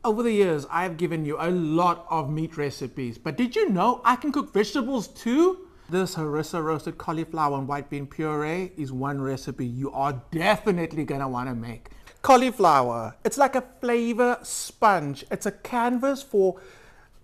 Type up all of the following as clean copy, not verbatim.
Over the years, I've given you a lot of meat recipes, but did you know I can cook vegetables too? This harissa-roasted cauliflower and white bean puree is one recipe you are definitely going to want to make. Cauliflower, it's like a flavor sponge. It's a canvas for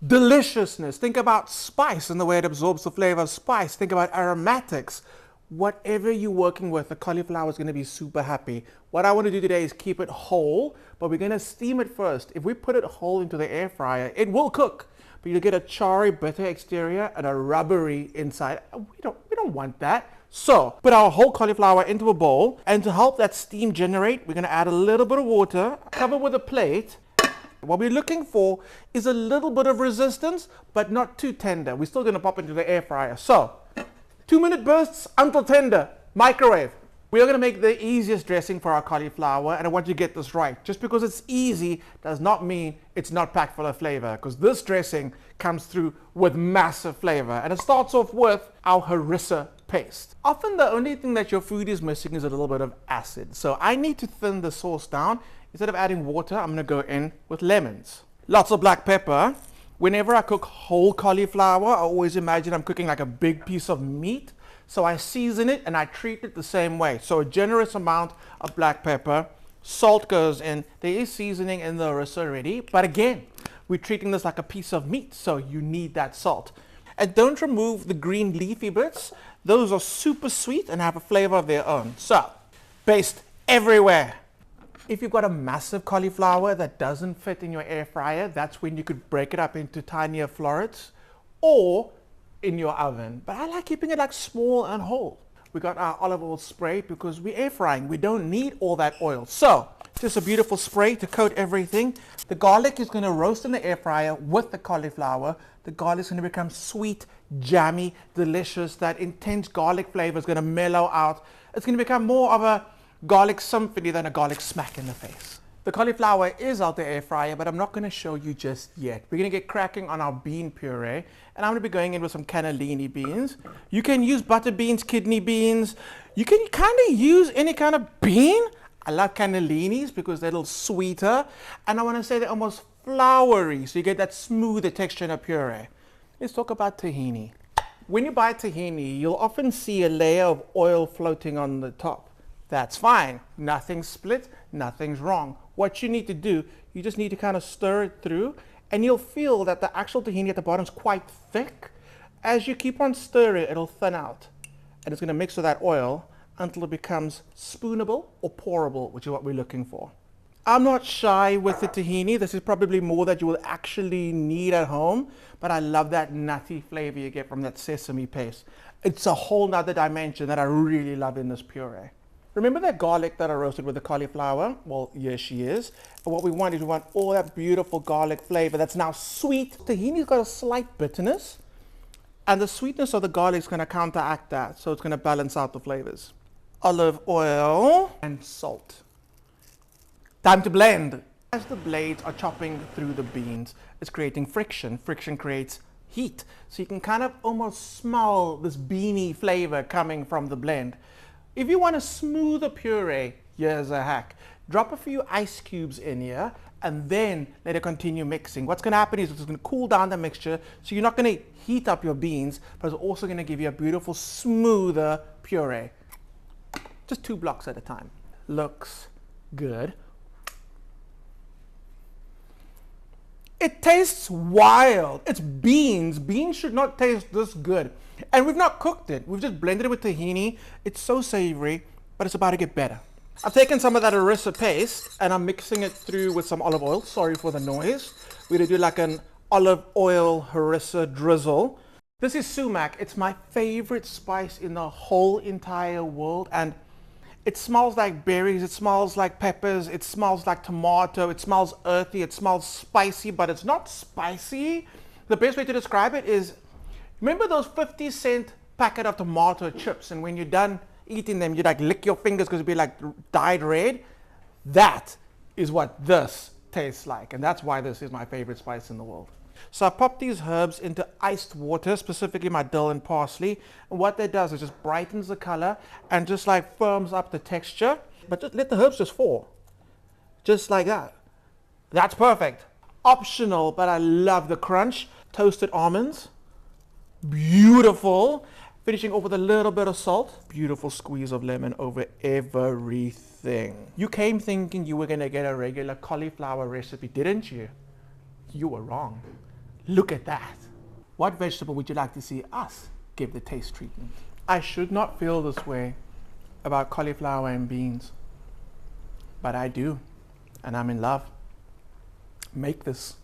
deliciousness. Think about spice and the way it absorbs the flavor of spice. Think about aromatics. Whatever you're working with, the cauliflower is going to be super happy. What I want to do today is keep it whole, but we're going to steam it first. If we put it whole into the air fryer, it will cook, but you'll get a charry, bitter exterior and a rubbery inside. We don't want that. So put our whole cauliflower into a bowl, and to help that steam generate, we're going to add a little bit of water, cover with a plate. What we're looking for is a little bit of resistance, but not too tender. We're still going to pop into the air fryer. So 2-minute bursts until tender. Microwave. We are going to make the easiest dressing for our cauliflower, and I want you to get this right. Just because it's easy does not mean it's not packed full of flavor, because this dressing comes through with massive flavor. And it starts off with our harissa paste. Often the only thing that your food is missing is a little bit of acid. So I need to thin the sauce down. Instead of adding water, I'm going to go in with lemons. Lots of black pepper. Whenever I cook whole cauliflower, I always imagine I'm cooking like a big piece of meat. So I season it and I treat it the same way. So a generous amount of black pepper. Salt goes in. There is seasoning in the harissa already. But again, we're treating this like a piece of meat. So you need that salt. And don't remove the green leafy bits. Those are super sweet and have a flavor of their own. So, paste everywhere. If you've got a massive cauliflower that doesn't fit in your air fryer, that's when you could break it up into tinier florets or in your oven. But I like keeping it like small and whole. We got our olive oil spray because we're air frying. We don't need all that oil. So just a beautiful spray to coat everything. The garlic is going to roast in the air fryer with the cauliflower. The garlic is going to become sweet, jammy, delicious. That intense garlic flavor is going to mellow out. It's going to become more of a garlic symphony than a garlic smack in the face. The cauliflower is out the air fryer, but I'm not going to show you just yet. We're going to get cracking on our bean puree, and I'm going to be going in with some cannellini beans. You can use butter beans, kidney beans. You can kind of use any kind of bean. I love cannellinis because they're a little sweeter, and I want to say they're almost floury, so you get that smoother texture in a puree. Let's talk about tahini. When you buy tahini, you'll often see a layer of oil floating on the top. That's fine. Nothing's split, nothing's wrong. What you need to do, you just need to kind of stir it through, and you'll feel that the actual tahini at the bottom is quite thick. As you keep on stirring, it'll thin out, and it's going to mix with that oil until it becomes spoonable or pourable, which is what we're looking for. I'm not shy with the tahini. This is probably more that you will actually need at home, but I love that nutty flavor you get from that sesame paste. It's a whole nother dimension that I really love in this puree. Remember that garlic that I roasted with the cauliflower? Well, here she is. And what we want is we want all that beautiful garlic flavor that's now sweet. Tahini's got a slight bitterness, and the sweetness of the garlic is going to counteract that, so it's going to balance out the flavors. Olive oil and salt. Time to blend. As the blades are chopping through the beans, it's creating friction. Friction creates heat. So you can kind of almost smell this beany flavor coming from the blend. If you want a smoother puree, here's a hack. Drop a few ice cubes in here and then let it continue mixing. What's going to happen is it's going to cool down the mixture, so you're not going to heat up your beans, but it's also going to give you a beautiful, smoother puree. Just 2 blocks at a time. Looks good. It tastes wild. It's beans. Beans should not taste this good. And we've not cooked it. We've just blended it with tahini. It's so savory, but it's about to get better. I've taken some of that harissa paste and I'm mixing it through with some olive oil. Sorry for the noise. We're going to do like an olive oil harissa drizzle. This is sumac. It's my favorite spice in the whole entire world. And it smells like berries, it smells like peppers, it smells like tomato, it smells earthy, it smells spicy, but it's not spicy. The best way to describe it is, remember those 50-cent packet of tomato chips, and when you're done eating them, you like lick your fingers because it'd be like dyed red? That is what this tastes like, and that's why this is my favorite spice in the world. So I pop these herbs into iced water, specifically my dill and parsley. And what that does is just brightens the color and just like firms up the texture. But just let the herbs just fall. Just like that. That's perfect. optional, but I love the crunch. Toasted almonds, beautiful. Finishing off with a little bit of salt. Beautiful squeeze of lemon over everything. You came thinking you were gonna get a regular cauliflower recipe, didn't you? You were wrong. Look at that. What vegetable would you like to see us give the taste treatment? I should not feel this way about cauliflower and beans, but I do, and I'm in love. Make this.